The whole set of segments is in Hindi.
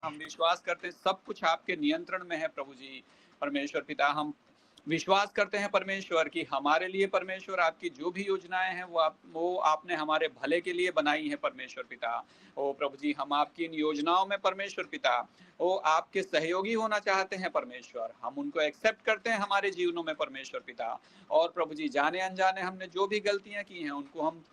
हम विश्वास करते हैं सब कुछ आपके नियंत्रण में है प्रभु जी। परमेश्वर पिता, हम विश्वास करते हैं परमेश्वर कि हमारे लिए परमेश्वर आपकी जो भी योजनाएं हैं वो आपने हमारे भले के लिए बनाई है परमेश्वर पिता। ओ प्रभु जी, हम आपकी इन योजनाओं में परमेश्वर पिता वो आपके सहयोगी होना चाहते हैं परमेश्वर। हम उनको एक्सेप्ट करते हैं हमारे जीवनों में परमेश्वर पिता। और प्रभु जी, जाने अनजाने हमने जो भी गलतियां की हैं उनको हम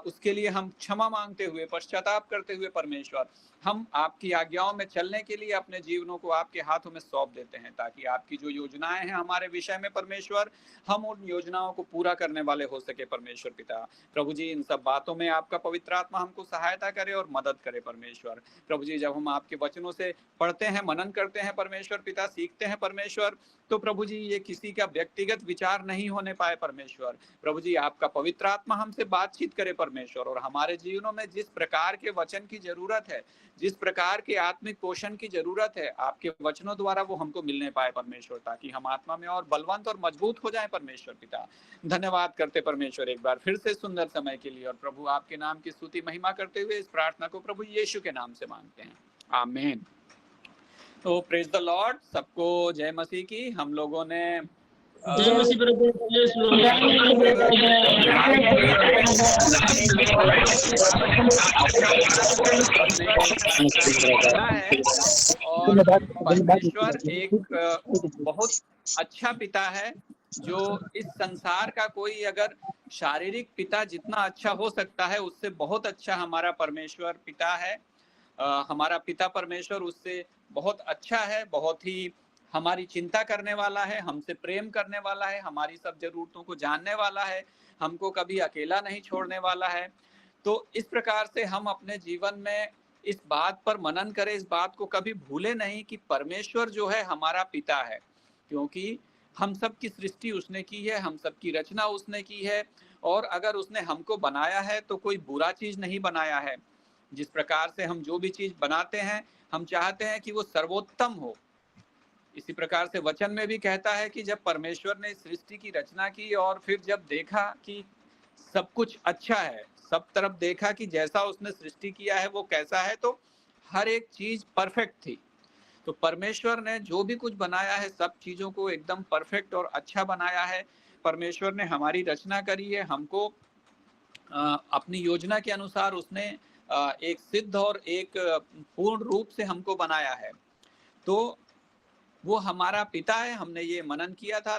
उसके लिए हम क्षमा मांगते हुए, पश्चाताप करते हुए परमेश्वर, हम आपकी आज्ञाओं में चलने के लिए अपने जीवनों को आपके हाथों में सौंप देते हैं, ताकि आपकी जो योजनाएं हैं हमारे विषय में परमेश्वर, हम उन योजनाओं को पूरा करने वाले हो सके परमेश्वर पिता। प्रभु जी, इन सब बातों में आपका पवित्र आत्मा हमको सहायता करे और मदद करे परमेश्वर। प्रभु जी, जब हम आपके वचनों से पढ़ते हैं, मनन करते हैं परमेश्वर पिता, सीखते हैं परमेश्वर, तो प्रभु जी ये किसी का व्यक्तिगत विचार नहीं होने पाए परमेश्वर। प्रभु जी, आपका पवित्र आत्मा हमसे बातचीत करे परमेश्वर, और हमारे जीवनों में जिस प्रकार के वचन की जरूरत है, जिस प्रकार के आत्मिक पोषण की जरूरत है, आपके वचनों द्वारा वो हमको मिलने पाए परमेश्वर, ताकि हम आत्मा में और बलवंत और मजबूत हो जाएं परमेश्वर पिता। धन्यवाद करते परमेश्वर एक बार फिर से सुंदर समय के लिए, और प्रभु आपके नाम की स्तुति महिमा करते हुए इस प्रार्थना को प्रभु यीशु के नाम से मांगते हैं, आमीन। तो प्रेज द लॉर्ड, सबको जय मसीह की। हम लोगों ने जय मसीह ब्रदर, जय श्री और परमेश्वर एक बहुत अच्छा पिता है, जो इस संसार का कोई अगर शारीरिक पिता जितना अच्छा हो सकता है, उससे बहुत अच्छा हमारा परमेश्वर पिता है। हमारा पिता परमेश्वर उससे बहुत अच्छा है, बहुत ही हमारी चिंता करने वाला है, हमसे प्रेम करने वाला है, हमारी सब जरूरतों को जानने वाला है, हमको कभी अकेला नहीं छोड़ने वाला है। तो इस प्रकार से हम अपने जीवन में इस बात पर मनन करें, इस बात को कभी भूले नहीं कि परमेश्वर जो है हमारा पिता है, क्योंकि हम सब की सृष्टि उसने की है, हम सब की रचना उसने की है, और अगर उसने हमको बनाया है तो कोई बुरा चीज नहीं बनाया है। जिस प्रकार से हम जो भी चीज बनाते हैं, हम चाहते हैं कि वो सर्वोत्तम हो। इसी प्रकार से वचन में भी कहता है कि जब परमेश्वर ने सृष्टि की रचना की और फिर जब देखा कि सब कुछ अच्छा है, सब तरफ देखा कि जैसा उसने सृष्टि किया है वो कैसा है, तो हर एक चीज परफेक्ट थी। तो परमेश्वर ने जो भी कुछ बनाया है, सब चीजों को एकदम परफेक्ट और अच्छा बनाया है। परमेश्वर ने हमारी रचना करी है, हमको अपनी योजना के अनुसार उसने एक सिद्ध और एक पूर्ण रूप से हमको बनाया है। तो वो हमारा पिता है। हमने ये मनन किया था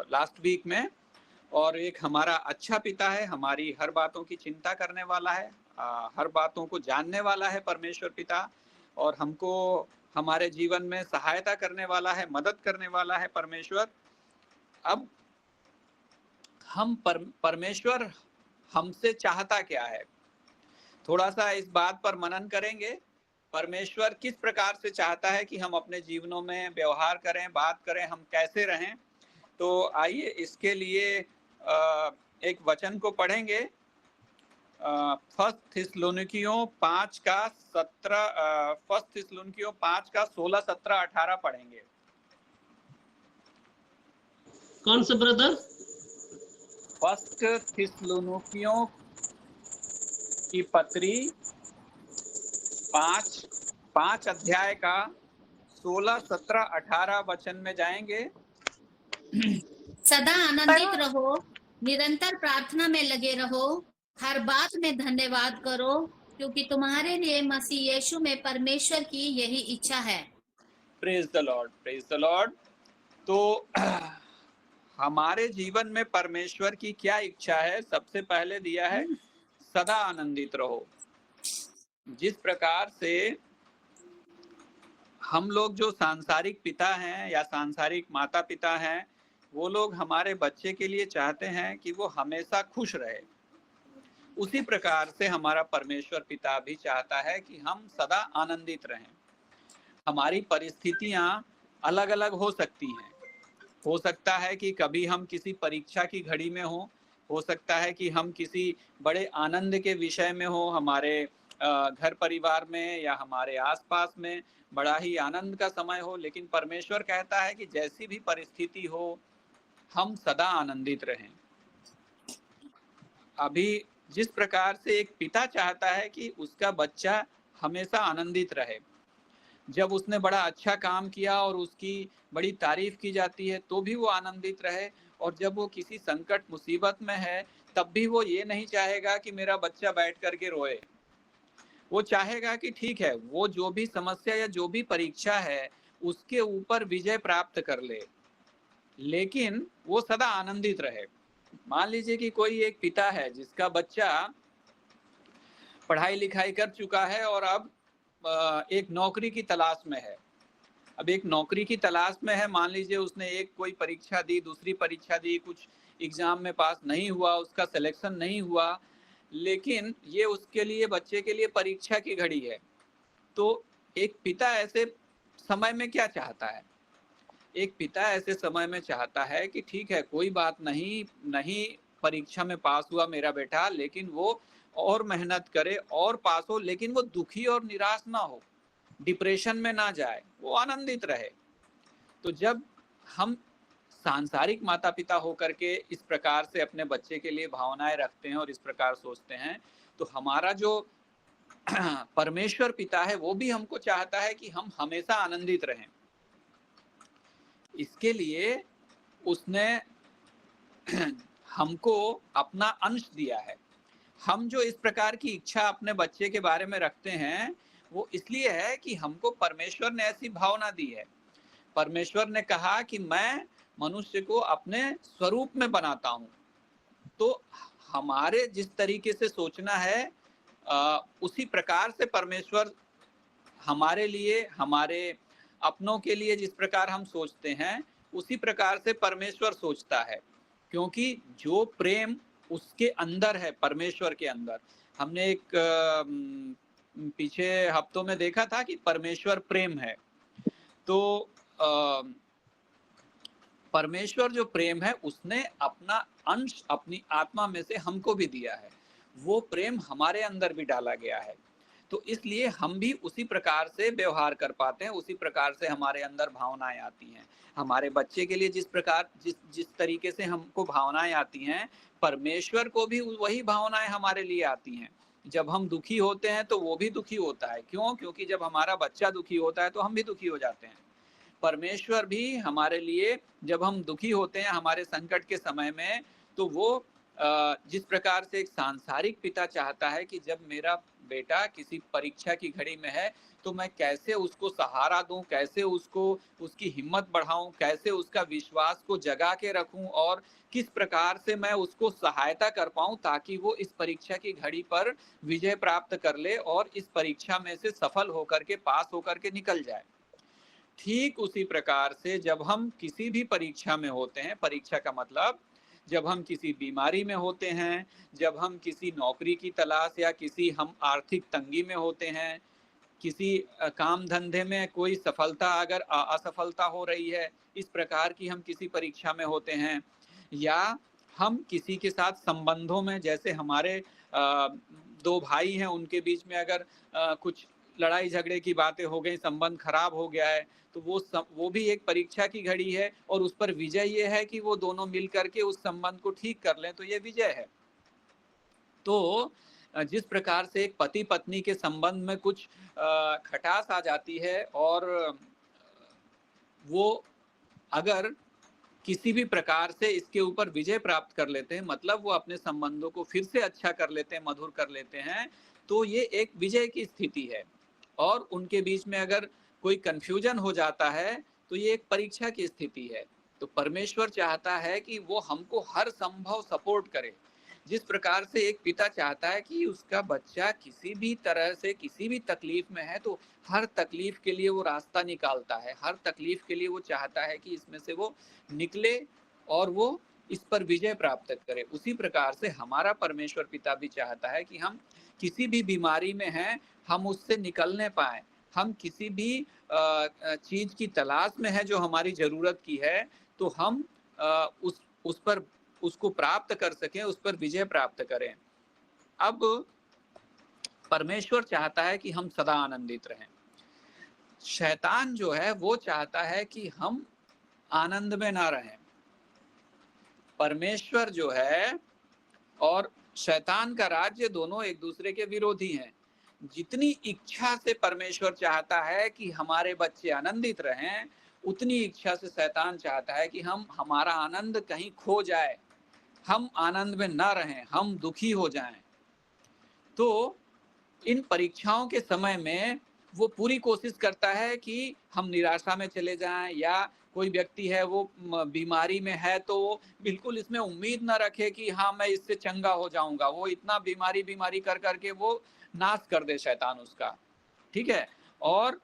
लास्ट वीक में। और एक हमारा अच्छा पिता है, हमारी हर बातों की चिंता करने वाला है, हर बातों को जानने वाला है परमेश्वर पिता, और हमको हमारे जीवन में सहायता करने वाला है, मदद करने वाला है परमेश्वर। अब हम परमेश्वर हमसे चाहता क्या है, थोड़ा सा इस बात पर मनन करेंगे। परमेश्वर किस प्रकार से चाहता है कि हम अपने जीवनों में व्यवहार करें, बात करें, हम कैसे रहें। तो आइए इसके लिए एक वचन को पढ़ेंगे। फर्स्ट थिस्सलुनीकियों 5 का 16, 17, 18 पढ़ेंगे। कौन सा ब्रदर? फर्स्ट थिस्सलुनीकियों की पत्री 5 अध्याय का 16, 17, 18 वचन में जाएंगे। सदा आनंदित रहो, निरंतर प्रार्थना में लगे रहो, हर बात में धन्यवाद करो, क्योंकि तुम्हारे लिए मसीह यीशु में परमेश्वर की यही इच्छा है। Praise the Lord, praise the Lord. तो हमारे जीवन में परमेश्वर की क्या इच्छा है, सबसे पहले दिया है सदा आनंदित रहो। जिस प्रकार से हम लोग जो सांसारिक पिता हैं या सांसारिक माता पिता हैं, वो लोग हमारे बच्चे के लिए चाहते हैं कि वो हमेशा खुश रहे, उसी प्रकार से हमारा परमेश्वर पिता भी चाहता है कि हम सदा आनंदित रहें। हमारी परिस्थितियां अलग अलग हो सकती हैं। हो सकता है कि कभी हम किसी परीक्षा की घड़ी में हो सकता है कि हम किसी बड़े आनंद के विषय में हो, हमारे घर परिवार में या हमारे आसपास में बड़ा ही आनंद का समय हो। लेकिन परमेश्वर कहता है कि जैसी भी परिस्थिति हो, हम सदा आनंदित रहें। अभी जिस प्रकार से एक पिता चाहता है कि उसका बच्चा हमेशा आनंदित रहे। जब उसने बड़ा अच्छा काम किया और उसकी बड़ी तारीफ की जाती है तो भी वो आनंदित रहे, और जब वो किसी संकट मुसीबत में है तब भी वो ये नहीं चाहेगा कि मेरा बच्चा बैठ करके रोए। वो चाहेगा कि ठीक है, वो जो भी समस्या या जो भी परीक्षा है उसके ऊपर विजय प्राप्त कर ले, लेकिन वो सदा आनंदित रहे। मान लीजिए कि कोई एक पिता है जिसका बच्चा पढ़ाई लिखाई कर चुका है और अब एक नौकरी की तलाश में है। अब एक नौकरी की तलाश में है, मान लीजिए उसने एक कोई परीक्षा दी, दूसरी परीक्षा दी, कुछ एग्जाम में पास नहीं हुआ, उसका सिलेक्शन नहीं हुआ, लेकिन ये उसके लिए, बच्चे के लिए परीक्षा की घड़ी है। तो एक पिता ऐसे समय में क्या चाहता है? एक पिता ऐसे समय में चाहता है कि ठीक है, कोई बात नहीं, नहीं परीक्षा में पास हुआ मेरा बेटा, लेकिन वो और मेहनत करे और पास हो, लेकिन वो दुखी और निराश ना हो, डिप्रेशन में ना जाए, वो आनंदित रहे। तो जब हम सांसारिक माता पिता होकर के इस प्रकार से अपने बच्चे के लिए भावनाएं रखते हैं और इस प्रकार सोचते हैं, तो हमारा जो परमेश्वर पिता है वो भी हमको चाहता है कि हम हमेशा आनंदित रहें। इसके लिए उसने हमको अपना अंश दिया है। हम जो इस प्रकार की इच्छा अपने बच्चे के बारे में रखते हैं वो इसलिए है कि हमको परमेश्वर ने ऐसी भावना दी है। परमेश्वर ने कहा कि मैं मनुष्य को अपने स्वरूप में बनाता हूं। तो हमारे जिस तरीके से सोचना है उसी प्रकार से परमेश्वर हमारे लिए, हमारे अपनों के लिए जिस प्रकार हम सोचते हैं उसी प्रकार से परमेश्वर सोचता है, क्योंकि जो प्रेम उसके अंदर है, परमेश्वर के अंदर। हमने एक पीछे हफ्तों में देखा था कि परमेश्वर प्रेम है। तो परमेश्वर जो प्रेम है उसने अपना अंश अपनी आत्मा में से हमको भी दिया है, वो प्रेम हमारे अंदर भी डाला गया है। तो इसलिए हम भी उसी प्रकार से व्यवहार कर पाते हैं, उसी प्रकार से हमारे अंदर भावनाएं आती हैं। हमारे बच्चे के लिए जिस प्रकार जिस तरीके से हमको भावनाएं आती हैं, परमेश्वर को भी वही भावनाएं हमारे लिए आती हैं। जब हम दुखी होते हैं तो वो भी दुखी होता है। क्यों? क्योंकि जब हमारा बच्चा दुखी होता है तो हम भी दुखी हो जाते हैं। परमेश्वर भी हमारे लिए जब हम दुखी होते हैं हमारे संकट के समय में, तो वो जिस प्रकार से एक सांसारिक पिता चाहता है कि जब मेरा बेटा किसी परीक्षा की घड़ी में है तो मैं कैसे उसको सहारा दूं, कैसे उसको उसकी हिम्मत बढ़ाऊं, कैसे उसका विश्वास को जगा के रखूं और किस प्रकार से मैं उसको सहायता कर पाऊं ताकि वो इस परीक्षा की घड़ी पर विजय प्राप्त कर ले और इस परीक्षा में से सफल होकर के, पास होकर के निकल जाए। ठीक उसी प्रकार से जब हम किसी भी परीक्षा में होते हैं, परीक्षा का मतलब जब हम किसी बीमारी में होते हैं, जब हम किसी नौकरी की तलाश या किसी हम आर्थिक तंगी में होते हैं, किसी काम धंधे में कोई सफलता अगर असफलता हो रही है, इस प्रकार की हम किसी परीक्षा में होते हैं, या हम किसी के साथ संबंधों में, जैसे हमारे दो भाई हैं उनके बीच में अगर कुछ लड़ाई झगड़े की बातें हो गई, संबंध खराब हो गया है, तो वो भी एक परीक्षा की घड़ी है और उस पर विजय ये है कि वो दोनों मिल करके उस संबंध को ठीक कर लें, तो ये विजय है। तो जिस प्रकार से एक पति पत्नी के संबंध में कुछ खटास आ जाती है और वो अगर किसी भी प्रकार से इसके ऊपर विजय प्राप्त कर लेते हैं, मतलब वो अपने संबंधों को फिर से अच्छा कर लेते हैं, मधुर कर लेते हैं, तो ये एक विजय की स्थिति है। और उनके बीच में अगर कोई कंफ्यूजन हो जाता है तो ये एक परीक्षा की स्थिति है। तो परमेश्वर चाहता है कि वो हमको हर संभव सपोर्ट करे। जिस प्रकार से एक पिता चाहता है कि उसका बच्चा किसी भी तरह से किसी भी तकलीफ में है तो हर तकलीफ के लिए वो रास्ता निकालता है, हर तकलीफ के लिए वो चाहता है कि इसमें से वो निकले और वो इस पर विजय प्राप्त करे, उसी प्रकार से हमारा परमेश्वर पिता भी चाहता है कि हम किसी भी बीमारी में हैं हम उससे निकलने पाए, हम किसी भी चीज की तलाश में है जो हमारी जरूरत की है, तो हम उस पर उसको प्राप्त कर सकें, उस पर विजय प्राप्त करें। अब परमेश्वर चाहता है कि हम सदा आनंदित रहें। शैतान जो है वो चाहता है कि हम आनंद में ना रहें। परमेश्वर जो है और शैतान का राज्य दोनों एक दूसरे के विरोधी हैं। जितनी इच्छा से परमेश्वर चाहता है कि हमारे बच्चे आनंदित रहें, उतनी इच्छा से शैतान चाहता है कि हमारा आनंद कहीं खो जाए, हम आनंद में ना रहें, हम दुखी हो जाएं। तो इन परीक्षाओं के समय में वो पूरी कोशिश करता है कि हम निराशा में चले जाएं, या कोई व्यक्ति है वो बीमारी में है तो वो बिल्कुल इसमें उम्मीद ना रखे कि हाँ मैं इससे चंगा हो जाऊंगा। वो इतना बीमारी कर करके वो नाश कर दे शैतान उसका, ठीक है। और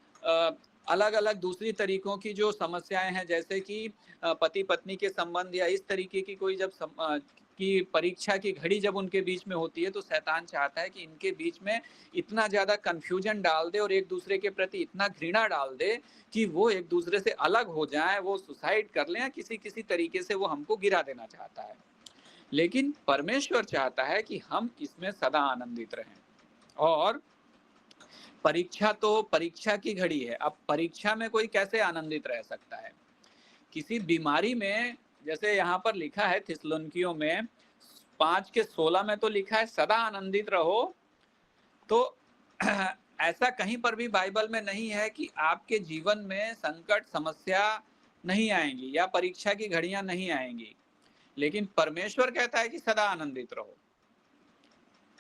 अलग अलग दूसरी तरीकों की जो समस्याएं हैं, जैसे कि पति पत्नी के संबंध या इस तरीके की कोई जब की परीक्षा की घड़ी जब उनके बीच में होती है, तो शैतान चाहता है कि इनके बीच में इतना ज्यादा कंफ्यूजन डाल दे और एक दूसरे के प्रति इतना घृणा डाल दे कि वो एक दूसरे से अलग हो जाएं, वो सुसाइड कर लें, किसी किसी तरीके से वो हमको गिरा देना चाहता है। लेकिन परमेश्वर चाहता है कि हम इसमें सदा आनंदित रहें। और परीक्षा तो परीक्षा की घड़ी है। अब परीक्षा में कोई कैसे आनंदित रह सकता है? किसी बीमारी में, जैसे यहाँ पर लिखा है थिस्सलुनीकियों में 5:16 में तो लिखा है सदा आनंदित रहो। तो ऐसा कहीं पर भी बाइबल में नहीं है कि आपके जीवन में संकट समस्या नहीं आएंगी या परीक्षा की घड़ियां नहीं आएंगी, लेकिन परमेश्वर कहता है कि सदा आनंदित रहो।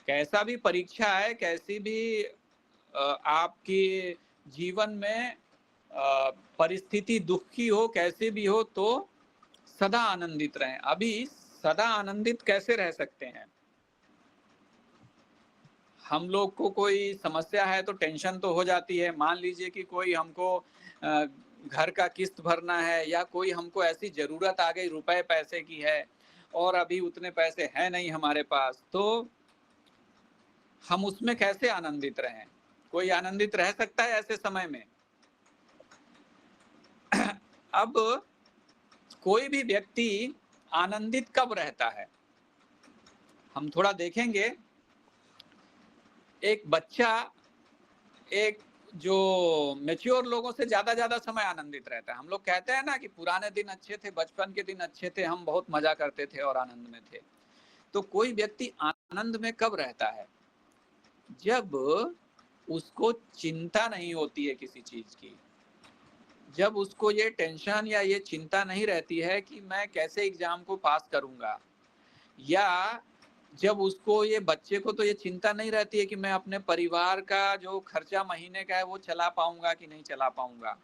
कैसा भी परीक्षा है, कैसी भी आपके जीवन में परिस्थिति दुख की हो, कैसे भी हो, तो सदा आनंदित रहें। अभी सदा आनंदित कैसे रह सकते हैं? हम लोग को कोई समस्या है तो टेंशन तो हो जाती है। मान लीजिए कि कोई हमको घर का किस्त भरना है, या कोई हमको ऐसी जरूरत आ गई रुपए पैसे की है और अभी उतने पैसे हैं नहीं हमारे पास, तो हम उसमें कैसे आनंदित रहें? कोई आनंदित रह सकता है ऐसे समय में? अब कोई भी व्यक्ति आनंदित कब रहता है, हम थोड़ा देखेंगे। एक बच्चा एक जो मैच्योर लोगों से ज्यादा समय आनंदित रहता है। हम लोग कहते हैं ना कि पुराने दिन अच्छे थे, बचपन के दिन अच्छे थे, हम बहुत मजा करते थे और आनंद में थे। तो कोई व्यक्ति आनंद में कब रहता है? जब उसको चिंता नहीं होती है किसी चीज की, जब उसको ये टेंशन या ये चिंता नहीं रहती है कि मैं कैसे एग्जाम को पास करूंगा, या जब उसको, ये बच्चे को तो ये चिंता नहीं रहती है कि मैं अपने परिवार का जो खर्चा महीने का है वो चला पाऊंगा कि नहीं चला पाऊंगा।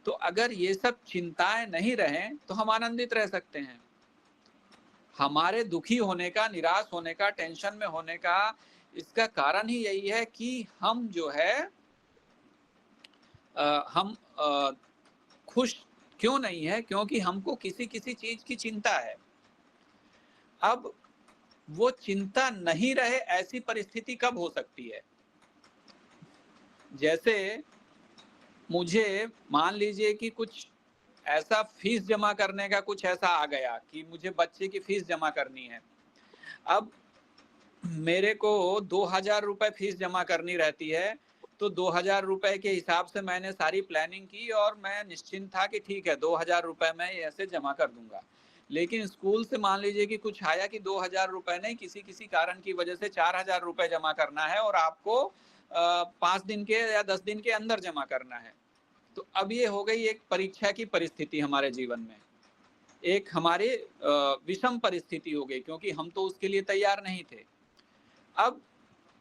तो अगर ये सब चिंताएं नहीं रहें तो हम आनंदित रह सकते हैं। हमारे दुखी होने का, निराश होने का, टेंशन में होने का, इसका कारण ही यही है कि हम जो है हम खुश क्यों नहीं है? क्योंकि हमको किसी किसी चीज की चिंता है। अब वो चिंता नहीं रहे ऐसी परिस्थिति कब हो सकती है? जैसे मुझे मान लीजिए कि कुछ ऐसा फीस जमा करने का कुछ ऐसा आ गया कि मुझे बच्चे की फीस जमा करनी है। अब मेरे को 2000 रुपए फीस जमा करनी रहती है, तो 2000 रुपए के हिसाब से मैंने सारी प्लानिंग की और मैं निश्चिंत था कि ठीक है 2000 रुपए मैं ऐसे जमा कर दूंगा। लेकिन स्कूल से मान लीजिए कि कुछ आया कि 2000 रुपए नहीं, किसी किसी कारण की वजह से 4000 रुपए जमा करना है और आपको 5 दिन के या 10 दिन के अंदर जमा करना है। तो अब ये हो गई एक परीक्षा की परिस्थिति हमारे जीवन में, एक हमारे विषम परिस्थिति हो गई, क्योंकि हम तो उसके लिए तैयार नहीं थे। अब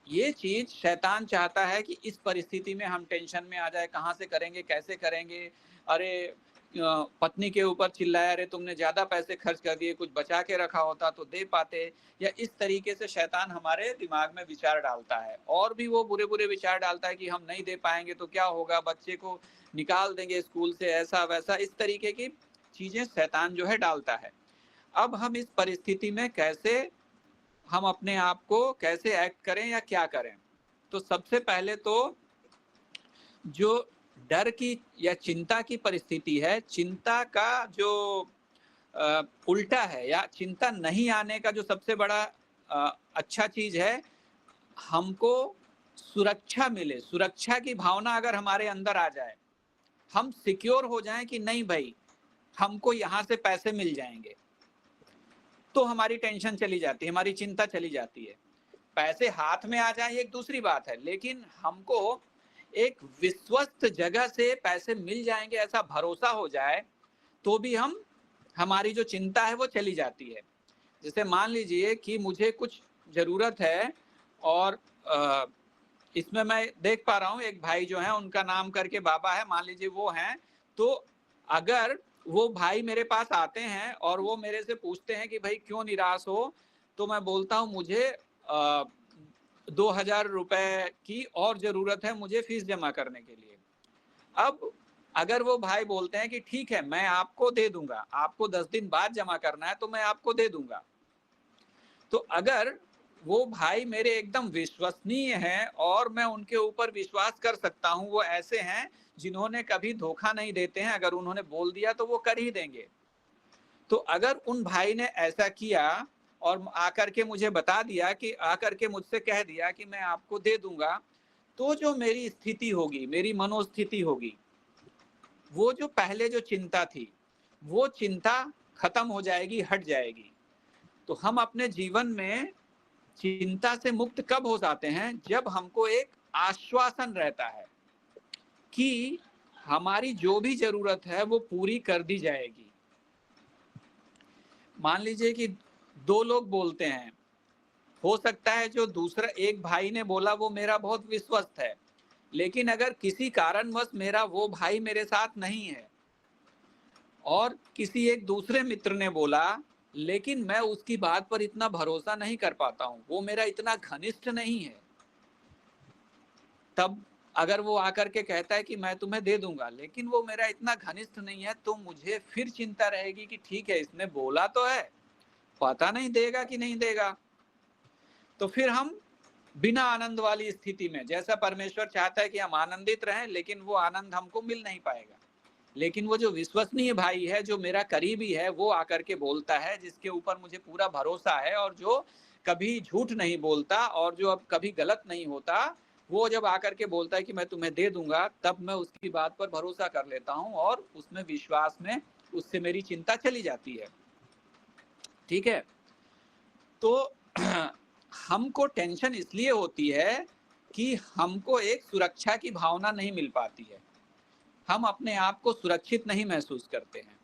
ये चीज शैतान चाहता है कि इस परिस्थिति में हम टेंशन में आ जाए, कहाँ से करेंगे, कैसे करेंगे, अरे पत्नी के ऊपर चिल्लाया, अरे तुमने ज्यादा पैसे खर्च कर दिए, कुछ बचा के रखा होता तो दे पाते, या इस तरीके से शैतान हमारे दिमाग में विचार डालता है। और भी वो बुरे बुरे विचार डालता है कि हम नहीं दे पाएंगे तो क्या होगा, बच्चे को निकाल देंगे स्कूल से, ऐसा वैसा, इस तरीके की चीजें शैतान जो है डालता है। अब हम इस परिस्थिति में कैसे, हम अपने आप को कैसे एक्ट करें या क्या करें? तो सबसे पहले तो जो डर की या चिंता की परिस्थिति है, चिंता का जो उल्टा है, या चिंता नहीं आने का जो सबसे बड़ा अच्छा चीज है, हमको सुरक्षा मिले। सुरक्षा की भावना अगर हमारे अंदर आ जाए, हम सिक्योर हो जाएं कि नहीं भाई हमको यहाँ से पैसे मिल जाएंगे, तो हमारी टेंशन चली जाती है, हमारी चिंता चली जाती है। पैसे हाथ में आ जाए एक दूसरी बात है, लेकिन हमको एक विश्वस्त जगह से पैसे मिल जाएंगे ऐसा भरोसा हो जाए तो भी हमारी जो चिंता है वो चली जाती है। जैसे मान लीजिए कि मुझे कुछ जरूरत है और इसमें मैं देख पा रहा हूँ एक भाई जो है, उनका नाम करके बाबा है, मान लीजिए वो हैं, तो अगर वो भाई मेरे पास आते हैं और वो मेरे से पूछते हैं कि भाई क्यों निराश हो, तो मैं बोलता हूँ मुझे 2000 रुपए की और जरूरत है मुझे फीस जमा करने के लिए। अब अगर वो भाई बोलते हैं कि ठीक है मैं आपको दे दूंगा, आपको 10 दिन बाद जमा करना है तो मैं आपको दे दूंगा, तो अगर वो भाई मेरे एकदम विश्वसनीय हैं और मैं उनके ऊपर विश्वास कर सकता हूं, वो ऐसे हैं जिन्होंने कभी धोखा नहीं देते हैं, अगर उन्होंने बोल दिया तो वो कर ही देंगे, तो अगर उन भाई ने ऐसा किया और आकर के मुझे बता दिया कि आकर के मुझसे कह दिया कि मैं आपको दे दूंगा, तो जो मेरी स्थिति होगी, मेरी मनोस्थिति होगी, वो जो पहले जो चिंता थी वो चिंता खत्म हो जाएगी, हट जाएगी। तो हम अपने जीवन में चिंता से मुक्त कब हो जाते हैं? जब हमको एक आश्वासन रहता है कि हमारी जो भी जरूरत है वो पूरी कर दी जाएगी। मान लीजिए कि 2 लोग बोलते हैं, हो सकता है जो दूसरा एक भाई ने बोला वो मेरा बहुत विश्वस्त है, लेकिन अगर किसी कारणवश मेरा वो भाई मेरे साथ नहीं है और किसी एक दूसरे मित्र ने बोला, लेकिन मैं उसकी बात पर इतना भरोसा नहीं कर पाता हूं, वो मेरा इतना घनिष्ठ नहीं है, तब अगर वो आकर के कहता है कि मैं तुम्हें दे दूंगा, लेकिन वो मेरा इतना घनिष्ठ नहीं है, तो मुझे फिर चिंता रहेगी कि ठीक है इसने बोला तो है, पता नहीं देगा कि नहीं देगा। तो फिर हम बिना आनंद वाली स्थिति में, जैसा परमेश्वर चाहता है कि हम आनंदित रहें, लेकिन वो आनंद हमको मिल नहीं पाएगा। लेकिन वो जो विश्वसनीय भाई है, जो मेरा करीबी है, वो आकर के बोलता है, जिसके ऊपर मुझे पूरा भरोसा है और जो कभी झूठ नहीं बोलता और जो अब कभी गलत नहीं होता, वो जब आकर के बोलता है कि मैं तुम्हें दे दूंगा, तब मैं उसकी बात पर भरोसा कर लेता हूं और उसमें विश्वास में उससे मेरी चिंता चली जाती है। ठीक है, तो हमको टेंशन इसलिए होती है कि हमको एक सुरक्षा की भावना नहीं मिल पाती है, हम अपने आप को सुरक्षित नहीं महसूस करते हैं।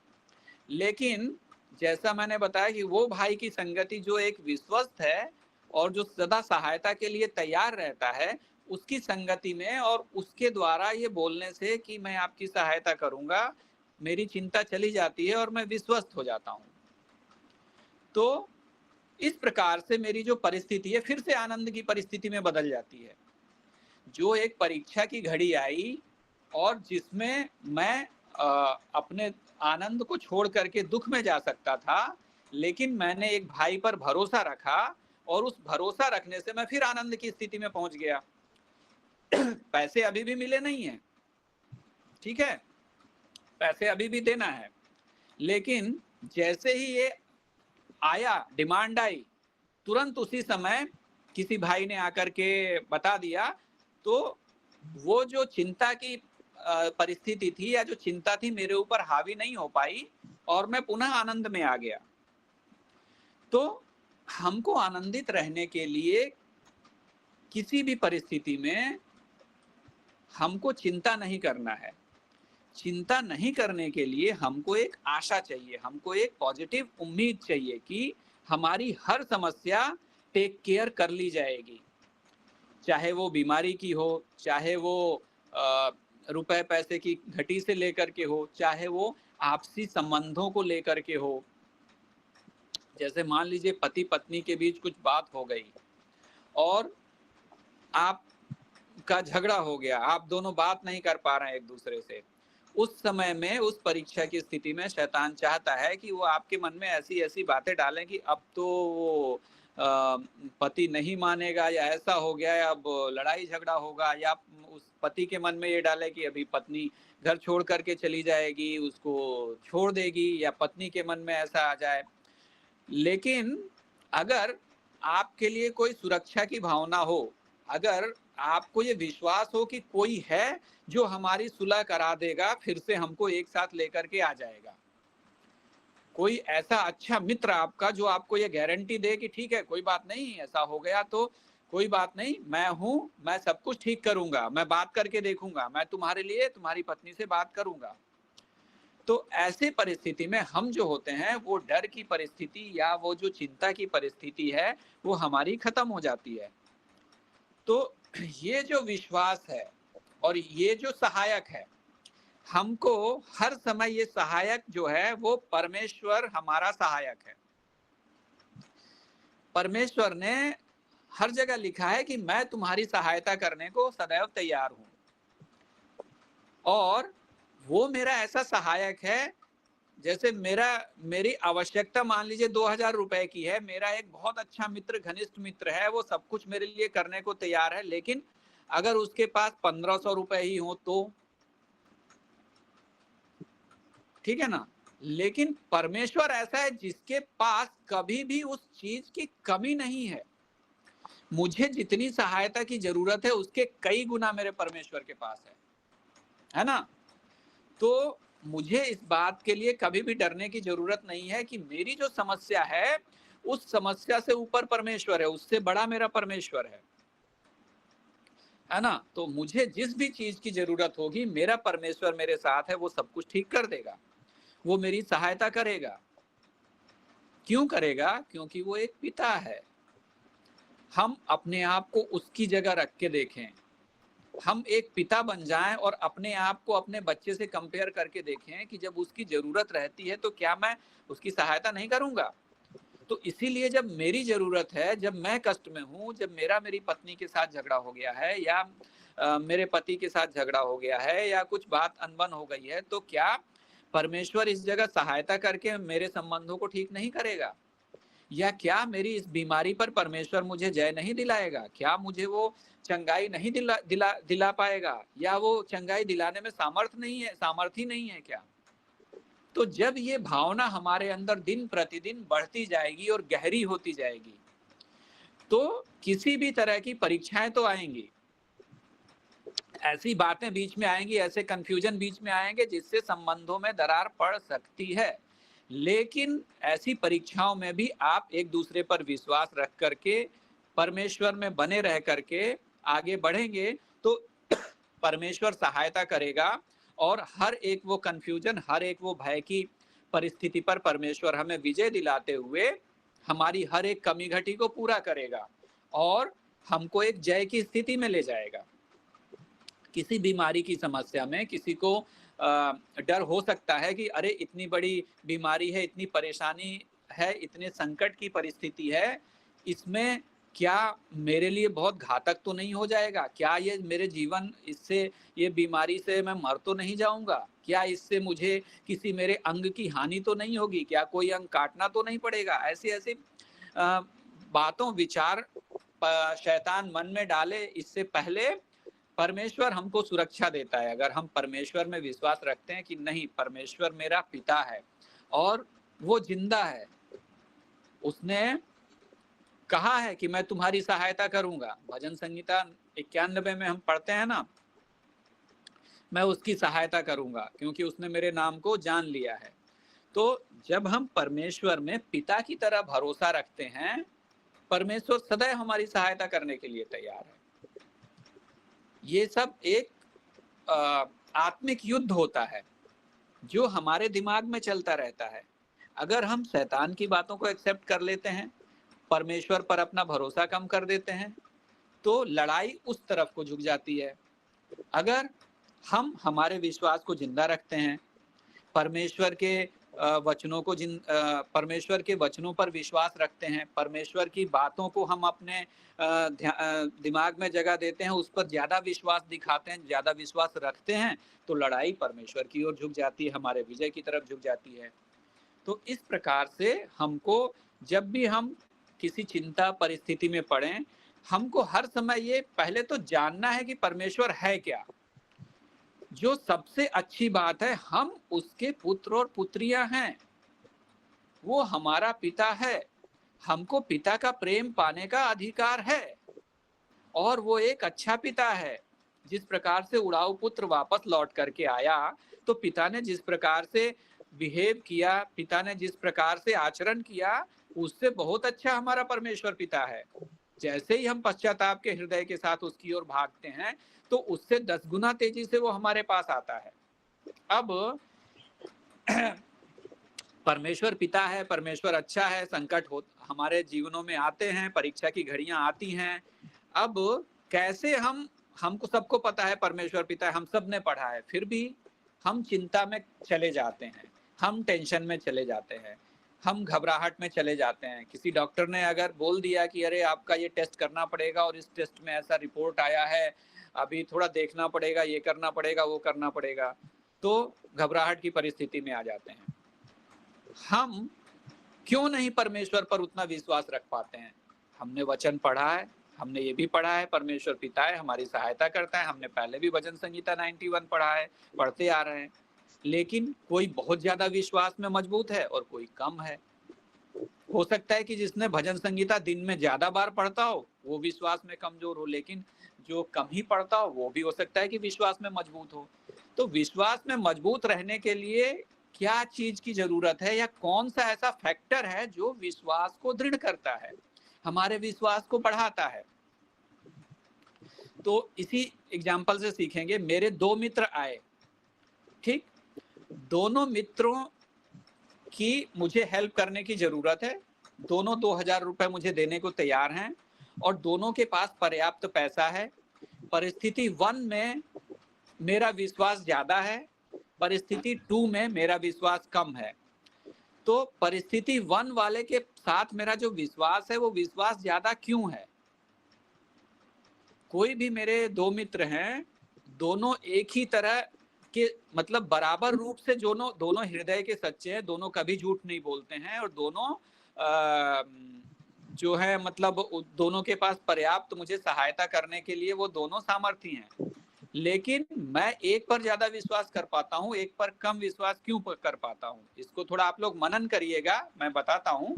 लेकिन जैसा मैंने बताया कि वो भाई की संगति जो एक विश्वस्त है और जो सदा सहायता के लिए तैयार रहता है, उसकी संगति में और उसके द्वारा ये बोलने से कि मैं आपकी सहायता करूंगा, मेरी चिंता चली जाती है और मैं विश्वस्त हो जाता हूं। तो इस प्रकार से मेरी जो परिस्थिति है फिर से आनंद की परिस्थिति में बदल जाती है। जो एक परीक्षा की घड़ी आई और जिसमें मैं अपने आनंद को छोड़ करके दुख में जा सकता था, लेकिन मैंने एक भाई पर भरोसा रखा और उस भरोसा रखने से मैं फिर आनंद की स्थिति में पहुंच गया। पैसे अभी भी मिले नहीं है, ठीक है, पैसे अभी भी देना है, लेकिन जैसे ही ये आया, डिमांड आई, तुरंत उसी समय किसी भाई ने आकर के बता दिया, तो वो जो चिंता की परिस्थिति थी या जो चिंता थी मेरे ऊपर हावी नहीं हो पाई और मैं पुनः आनंद में आ गया। तो हमको आनंदित रहने के लिए किसी भी परिस्थिति में हमको चिंता नहीं करना है। चिंता नहीं करने के लिए हमको एक आशा चाहिए, हमको एक पॉजिटिव उम्मीद चाहिए कि हमारी हर समस्या टेक केयर कर ली जाएगी, चाहे वो बीमारी की हो, चाहे वो रुपए पैसे की घटी से लेकर के हो, चाहे वो आपसी संबंधों को लेकर के हो। जैसे मान लीजिए पति पत्नी के बीच कुछ बात हो गई और आपका झगड़ा हो गया, आप दोनों बात नहीं कर पा रहे हैं एक दूसरे से, उस समय में, उस परीक्षा की स्थिति में शैतान चाहता है कि वो आपके मन में ऐसी ऐसी बातें डालें कि अब तो वो पति नहीं मानेगा या ऐसा हो गया है, अब लड़ाई झगड़ा होगा, या उस पति के मन में ये डाले कि अभी पत्नी घर छोड़ करके चली जाएगी, उसको छोड़ देगी, या पत्नी के मन में ऐसा आ जाए। लेकिन अगर आपके लिए कोई सुरक्षा की भावना हो, अगर आपको ये विश्वास हो कि कोई है जो हमारी सुलह करा देगा, फिर से हमको एक साथ लेकर के आ जाएगा, कोई ऐसा अच्छा मित्र आपका जो आपको ये गारंटी दे कि ठीक है कोई बात नहीं, ऐसा हो गया तो कोई बात नहीं, मैं हूं, मैं सब कुछ ठीक करूंगा, मैं बात करके देखूंगा, मैं तुम्हारे लिए तुम्हारी पत्नी से बात करूंगा। तो ऐसे परिस्थिति में हम जो होते हैं वो डर की परिस्थिति या वो जो चिंता की परिस्थिति है वो हमारी खत्म हो जाती है। तो ये जो विश्वास है और ये जो सहायक है, हमको हर समय ये सहायक जो है वो परमेश्वर हमारा सहायक है। परमेश्वर ने हर जगह लिखा है कि मैं तुम्हारी सहायता करने को सदैव तैयार हूं, और वो मेरा ऐसा सहायक है जैसे मेरी आवश्यकता मान लीजिए 2000 रुपए की है, मेरा एक बहुत अच्छा मित्र, घनिष्ठ मित्र है, वो सब कुछ मेरे लिए करने को तैयार है, लेकिन अगर उसके पास 1500 रुपए ही हो तो ठीक है ना। लेकिन परमेश्वर ऐसा है जिसके पास कभी भी उस चीज की कमी नहीं है। मुझे जितनी सहायता की जरूरत है उसके कई गुना मेरे परमेश्वर के पास है ना। तो मुझे इस बात के लिए कभी भी डरने की जरूरत नहीं है कि मेरी जो समस्या है उस समस्या से ऊपर परमेश्वर है, उससे बड़ा मेरा परमेश्वर है ना। तो मुझे जिस भी चीज की जरूरत होगी मेरा परमेश्वर मेरे साथ है, वो सब कुछ ठीक कर देगा, वो मेरी सहायता करेगा। क्यों करेगा? क्योंकि वो एक पिता है। हम अपने आप को उसकी जगह रख के देखें, हम एक पिता बन जाएं और अपने आप को अपने बच्चे से कंपेयर करके देखें कि जब उसकी जरूरत रहती है तो क्या मैं उसकी सहायता नहीं करूंगा। तो इसीलिए जब मेरी जरूरत है, जब मैं कष्ट में हूं, जब मेरी पत्नी के साथ झगड़ा हो गया है या मेरे पति के साथ झगड़ा हो गया है या कुछ बात अनबन हो गई है, तो क्या परमेश्वर इस जगह सहायता करके मेरे संबंधों को ठीक नहीं करेगा? या क्या मेरी इस बीमारी पर परमेश्वर मुझे जय नहीं दिलाएगा? क्या मुझे वो चंगाई नहीं दिला पाएगा? या वो चंगाई दिलाने में सामर्थ्य नहीं है क्या? तो जब ये भावना हमारे अंदर दिन प्रतिदिन बढ़ती जाएगी और गहरी होती जाएगी, तो किसी भी तरह की परीक्षाएं तो आएंगी, ऐसी बातें बीच में आएंगी, ऐसे कंफ्यूजन बीच में आएंगे जिससे संबंधों में दरार पड़ सकती है। लेकिन ऐसी परीक्षाओं में भी आप एक दूसरे पर विश्वास रख करके परमेश्वर में बने रह करके आगे बढ़ेंगे तो परमेश्वर सहायता करेगा, और हर एक वो कंफ्यूजन, हर एक वो भय की परिस्थिति पर परमेश्वर हमें विजय दिलाते हुए हमारी हर एक कमी घटी को पूरा करेगा और हमको एक जय की स्थिति में ले जाएगा। किसी बीमारी की समस्या में किसी को डर हो सकता है कि अरे इतनी बड़ी बीमारी है, इतनी परेशानी है, इतने संकट की परिस्थिति है, इसमें क्या मेरे लिए बहुत घातक तो नहीं हो जाएगा? क्या ये मेरे जीवन, इससे, ये बीमारी से मैं मर तो नहीं जाऊंगा? क्या इससे मुझे किसी मेरे अंग की हानि तो नहीं होगी? क्या कोई अंग काटना तो नहीं पड़ेगा? ऐसी बातों, विचार शैतान मन में डाले, इससे पहले परमेश्वर हमको सुरक्षा देता है। अगर हम परमेश्वर में विश्वास रखते हैं कि नहीं, परमेश्वर मेरा पिता है और वो जिंदा है, उसने कहा है कि मैं तुम्हारी सहायता करूंगा। भजन संहिता 91 में हम पढ़ते हैं ना, मैं उसकी सहायता करूंगा क्योंकि उसने मेरे नाम को जान लिया है। तो जब हम परमेश्वर में पिता की तरह भरोसा रखते हैं, परमेश्वर सदैव हमारी सहायता करने के लिए तैयार है। ये सब एक आत्मिक युद्ध होता है जो हमारे दिमाग में चलता रहता है। अगर हम शैतान की बातों को एक्सेप्ट कर लेते हैं, परमेश्वर पर अपना भरोसा कम कर देते हैं, तो लड़ाई उस तरफ को झुक जाती है। अगर हम हमारे विश्वास को जिंदा रखते हैं, परमेश्वर के परमेश्वर के वचनों पर विश्वास रखते हैं, परमेश्वर की बातों को हम अपने दिमाग में जगह देते हैं, उस पर ज्यादा विश्वास दिखाते हैं, ज्यादा विश्वास रखते हैं, तो लड़ाई परमेश्वर की ओर झुक जाती है, हमारे विजय की तरफ झुक जाती है। तो इस प्रकार से हमको जब भी हम किसी चिंता परिस्थिति में पड़े, हमको हर समय ये पहले तो जानना है कि परमेश्वर है क्या। जो सबसे अच्छी बात है, हम उसके पुत्र और पुत्रियां हैं, वो हमारा पिता है, हमको पिता का प्रेम पाने का अधिकार है, और वो एक अच्छा पिता है। जिस प्रकार से उड़ाऊ पुत्र वापस लौट करके आया, तो पिता ने जिस प्रकार से बिहेव किया, पिता ने जिस प्रकार से आचरण किया, उससे बहुत अच्छा हमारा परमेश्वर पिता है। जैसे ही हम पश्चाताप के हृदय के साथ उसकी ओर भागते हैं तो उससे 10 गुना तेजी से वो हमारे पास आता है। अब परमेश्वर पिता है, परमेश्वर अच्छा है, संकट हो हमारे जीवनों में आते हैं, परीक्षा की घड़ियां आती हैं। अब कैसे हमको सबको पता है परमेश्वर पिता है, हम सब ने पढ़ा है, फिर भी हम चिंता में चले जाते हैं, हम टेंशन में चले जाते हैं, हम घबराहट में चले जाते हैं। किसी डॉक्टर ने अगर बोल दिया कि अरे आपका ये टेस्ट करना पड़ेगा और इस टेस्ट में ऐसा रिपोर्ट आया है, अभी थोड़ा देखना पड़ेगा, ये करना पड़ेगा, वो करना पड़ेगा, तो घबराहट की परिस्थिति में आ जाते हैं। हम क्यों नहीं परमेश्वर पर उतना विश्वास रख पाते हैं? हमने वचन पढ़ा है, हमने ये भी पढ़ा है परमेश्वर पिता है, हमारी सहायता करता है, हमने पहले भी भजन संहिता 91 पढ़ा है, पढ़ते आ रहे हैं, लेकिन कोई बहुत ज्यादा विश्वास में मजबूत है और कोई कम है। हो सकता है कि जिसने भजन संहिता दिन में ज्यादा बार पढ़ता हो वो विश्वास में कमजोर हो, लेकिन जो कम ही पढ़ता हो वो भी हो सकता है कि विश्वास में मजबूत हो। तो विश्वास में मजबूत रहने के लिए क्या चीज की जरूरत है, या कौन सा ऐसा फैक्टर है जो विश्वास को दृढ़ करता है, हमारे विश्वास को बढ़ाता है? तो इसी एग्जाम्पल से सीखेंगे। मेरे 2 मित्र आए, ठीक, दोनों मित्रों की मुझे हेल्प करने की जरूरत है, दोनों 2000 रुपए मुझे देने को तैयार हैं और दोनों के पास पर्याप्त पैसा है। परिस्थिति 1 में मेरा विश्वास ज्यादा है, परिस्थिति 2 में मेरा विश्वास कम है। तो परिस्थिति 1 वाले के साथ मेरा जो विश्वास है वो विश्वास ज्यादा क्यों है? कोई भी मेरे 2 मित्र हैं, दोनों एक ही तरह के, मतलब बराबर रूप से दोनों हृदय के सच्चे हैं, दोनों कभी झूठ नहीं बोलते हैं और दोनों जो है मतलब दोनों के पास पर्याप्त मुझे सहायता करने के लिए वो दोनों सामर्थी हैं। लेकिन मैं एक पर ज्यादा विश्वास कर पाता हूँ, एक पर कम विश्वास क्यों कर पाता हूँ? इसको थोड़ा आप लोग मनन करिएगा, मैं बताता हूँ।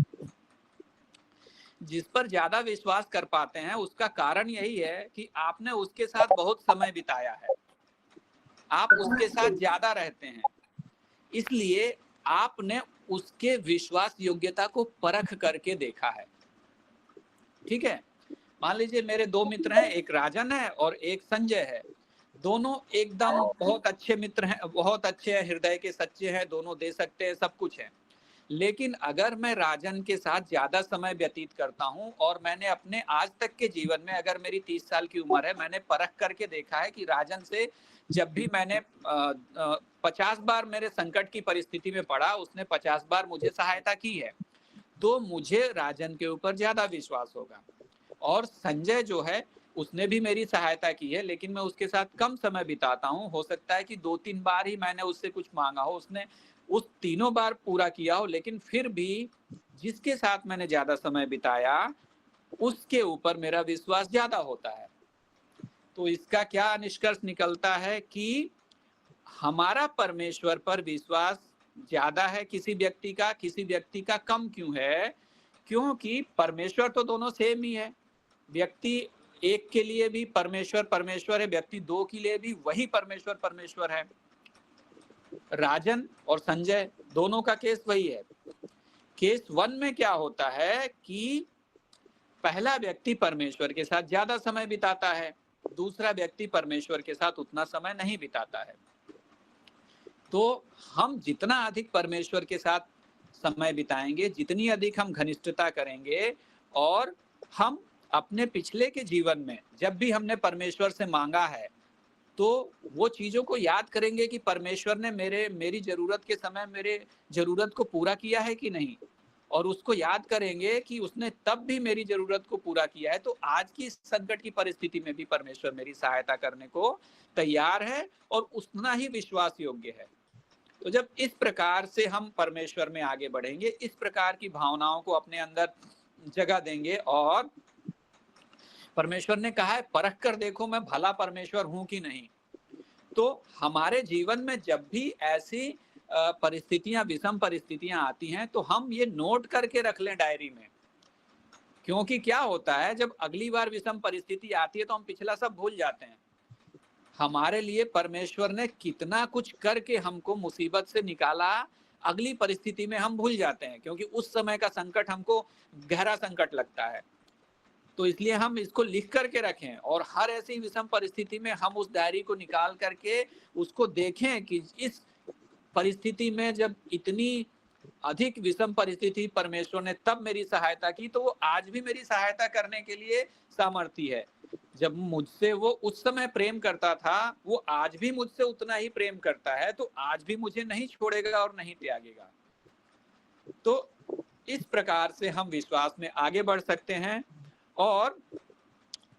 जिस पर ज्यादा विश्वास कर पाते हैं उसका कारण यही है कि आपने उसके साथ बहुत समय बिताया है, आप उसके साथ ज्यादा रहते हैं, इसलिए आपने उसके विश्वास योग्यता को परख करके देखा है। ठीक है, मान लीजिए मेरे 2 मित्र हैं, एक राजन है और एक संजय है। दोनों एकदम बहुत अच्छे मित्र हैं, बहुत अच्छे हैं, हृदय के सच्चे हैं, दोनों दे सकते हैं, सब कुछ है। लेकिन अगर मैं राजन के साथ ज्यादा समय व्यतीत करता हूं और मैंने अपने आज तक के जीवन में, अगर मेरी 30 साल की उम्र है, मैंने परख करके देखा है कि राजन से जब भी मैंने 50 बार मेरे संकट की परिस्थिति में पड़ा, उसने 50 बार मुझे सहायता की है, तो मुझे राजन के ऊपर ज्यादा विश्वास होगा। और संजय जो है उसने भी मेरी सहायता की है, लेकिन मैं उसके साथ कम समय बिताता हूँ। हो सकता है कि 2-3 बार ही मैंने उससे कुछ मांगा हो, उसने उस तीनों बार पूरा किया हो, लेकिन फिर भी जिसके साथ मैंने ज्यादा समय बिताया उसके ऊपर मेरा विश्वास ज्यादा होता है। तो इसका क्या निष्कर्ष निकलता है कि हमारा परमेश्वर पर विश्वास ज्यादा है किसी व्यक्ति का कम क्यों है? क्योंकि परमेश्वर तो दोनों सेम ही है। व्यक्ति 1 के लिए भी परमेश्वर परमेश्वर है, व्यक्ति 2 के लिए भी वही परमेश्वर परमेश्वर है। राजन और संजय दोनों का केस वही है। केस 1 में क्या होता है कि पहला व्यक्ति परमेश्वर के साथ ज्यादा समय बिताता है, दूसरा व्यक्ति परमेश्वर के साथ उतना समय नहीं बिताता है। तो हम जितना अधिक परमेश्वर के साथ समय बिताएंगे, जितनी अधिक हम घनिष्ठता करेंगे, और हम अपने पिछले के जीवन में जब भी हमने परमेश्वर से मांगा है तो वो चीजों को याद करेंगे कि परमेश्वर ने मेरी जरूरत के समय मेरे जरूरत को पूरा किया है कि नहीं, और उसको याद करेंगे कि उसने तब भी मेरी जरूरत को पूरा किया है, तो आज की संकट की परिस्थिति में भी परमेश्वर मेरी सहायता करने को तैयार है और उतना ही विश्वास योग्य है। तो जब इस प्रकार से हम परमेश्वर में आगे बढ़ेंगे, इस प्रकार की भावनाओं को अपने अंदर जगह देंगे, और परमेश्वर ने कहा है परख कर देखो मैं भला परमेश्वर हूं कि नहीं, तो हमारे जीवन में जब भी ऐसी परिस्थितियां, विषम परिस्थितियां आती हैं, तो हम ये नोट करके रख लें डायरी में। क्योंकि क्या होता है, जब अगली बार विषम परिस्थिति आती है तो हम पिछला सब भूल जाते हैं। हमारे लिए परमेश्वर ने कितना कुछ करके हमको मुसीबत से निकाला, अगली परिस्थिति में हम भूल जाते हैं, क्योंकि उस समय का संकट हमको गहरा संकट लगता है। तो इसलिए हम इसको लिख करके रखें और हर ऐसी विषम परिस्थिति में हम उस डायरी को निकाल करके उसको देखें कि इस परिस्थिति में जब इतनी अधिक विषम परिस्थिति परमेश्वर ने तब मेरी सहायता की, तो वो आज भी मेरी सहायता करने के लिए सामर्थी है। जब मुझसे वो उस समय प्रेम करता था, वो आज भी मुझसे उतना ही प्रेम करता है, तो आज भी मुझे नहीं छोड़ेगा और नहीं त्यागेगा। तो इस प्रकार से हम विश्वास में आगे बढ़ सकते हैं और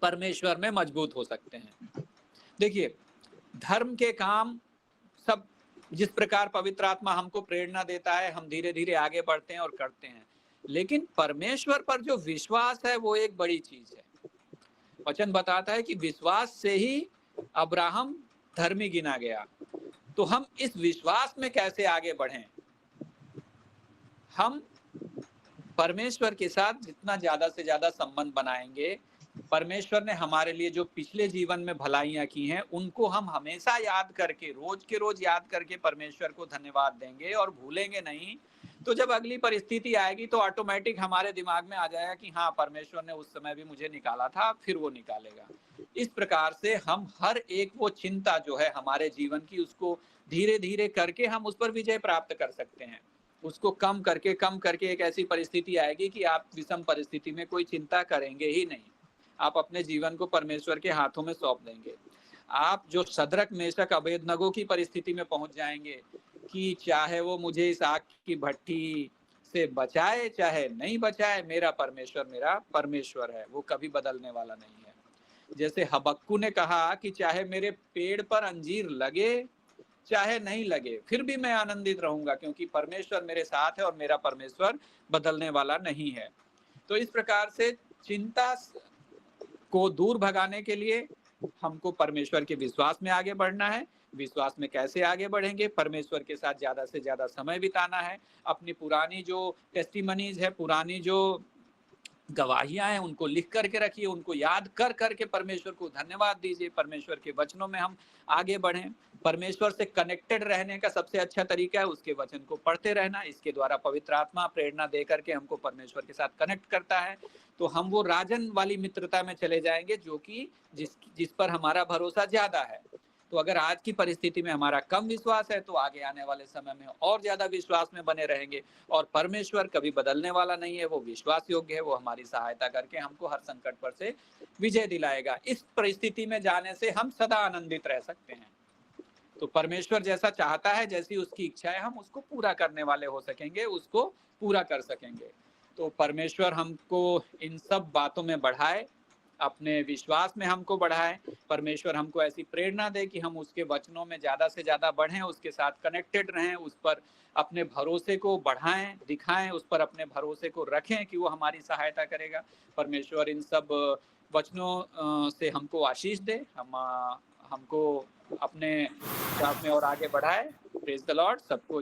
परमेश्वर में मजबूत हो सकते हैं। देखिए, धर्म के काम सब जिस प्रकार पवित्र आत्मा हमको प्रेरणा देता है, हम धीरे धीरे आगे बढ़ते हैं और करते हैं, लेकिन परमेश्वर पर जो विश्वास है वो एक बड़ी चीज है। वचन बताता है कि विश्वास से ही अब्राहम धर्मी गिना गया। तो हम इस विश्वास में कैसे आगे बढ़ें? हम परमेश्वर के साथ जितना ज्यादा से ज्यादा संबंध बनाएंगे, परमेश्वर ने हमारे लिए जो पिछले जीवन में भलाइयां की हैं उनको हम हमेशा याद करके, रोज के रोज याद करके परमेश्वर को धन्यवाद देंगे और भूलेंगे नहीं, तो जब अगली परिस्थिति आएगी तो ऑटोमेटिक हमारे दिमाग में आ जाएगा कि हाँ, परमेश्वर ने उस समय भी मुझे निकाला था, फिर वो निकालेगा। इस प्रकार से हम हर एक वो चिंता जो है हमारे जीवन की, उसको धीरे धीरे करके हम उस पर विजय प्राप्त कर सकते हैं। उसको कम करके एक ऐसी परिस्थिति आएगी कि आप विषम परिस्थिति में कोई चिंता करेंगे ही नहीं। आप अपने जीवन को परमेश्वर के हाथों में सौंप देंगे। आप जो शद्रक, मेशक, अबेदनगो की परिस्थिति में पहुंच जाएंगे कि चाहे वो मुझे इस आग की भट्टी से बचाए चाहे नहीं बचाए, मेरा परमेश्वर है, वो कभी बदलने वाला नहीं है। जैसे हबक्कू ने कहा कि चाहे मेरे पेड़ पर अंजीर लगे चाहे नहीं लगे, फिर भी मैं आनंदित रहूंगा, क्योंकि परमेश्वर मेरे साथ है और मेरा परमेश्वर बदलने वाला नहीं है। तो इस प्रकार से चिंता को दूर भगाने के लिए हमको परमेश्वर के विश्वास में आगे बढ़ना है। विश्वास में कैसे आगे बढ़ेंगे? परमेश्वर के साथ ज्यादा से ज्यादा समय बिताना है। अपनी पुरानी जो टेस्टिमनीज है, पुरानी जो गवाहियां हैं, उनको लिख करके रखिए, उनको याद कर करके परमेश्वर को धन्यवाद दीजिए। परमेश्वर के वचनों में हम आगे बढ़ें। परमेश्वर से कनेक्टेड रहने का सबसे अच्छा तरीका है उसके वचन को पढ़ते रहना। इसके द्वारा पवित्र आत्मा प्रेरणा दे करके हमको परमेश्वर के साथ कनेक्ट करता है, तो हम वो राजन वाली मित्रता में चले जाएंगे जो कि जिस पर हमारा भरोसा ज्यादा है। तो अगर आज की परिस्थिति में हमारा कम विश्वास है, तो आगे आने वाले समय में और ज्यादा विश्वास में बने रहेंगे। और परमेश्वर कभी बदलने वाला नहीं है, वो विश्वास योग्य है, वो हमारी सहायता करके हमको हर संकट पर से विजय दिलाएगा। इस परिस्थिति में जाने से हम सदा आनंदित रह सकते हैं। तो परमेश्वर जैसा चाहता है, जैसी उसकी इच्छा है, हम उसको पूरा करने वाले हो सकेंगे, उसको पूरा कर सकेंगे। तो परमेश्वर हमको इन सब बातों में बढ़ाए, अपने विश्वास में हमको बढ़ाए। परमेश्वर हमको ऐसी प्रेरणा दे कि हम उसके वचनों में ज्यादा से ज्यादा बढ़ें, उसके साथ कनेक्टेड रहें, उस पर अपने भरोसे को बढ़ाएं, दिखाएं, उस पर अपने भरोसे को रखें कि वो हमारी सहायता करेगा। परमेश्वर इन सब वचनों से हमको आशीष दे, हमको अपने साथ में और आगे बढ़ाए। Praise the Lord. सबको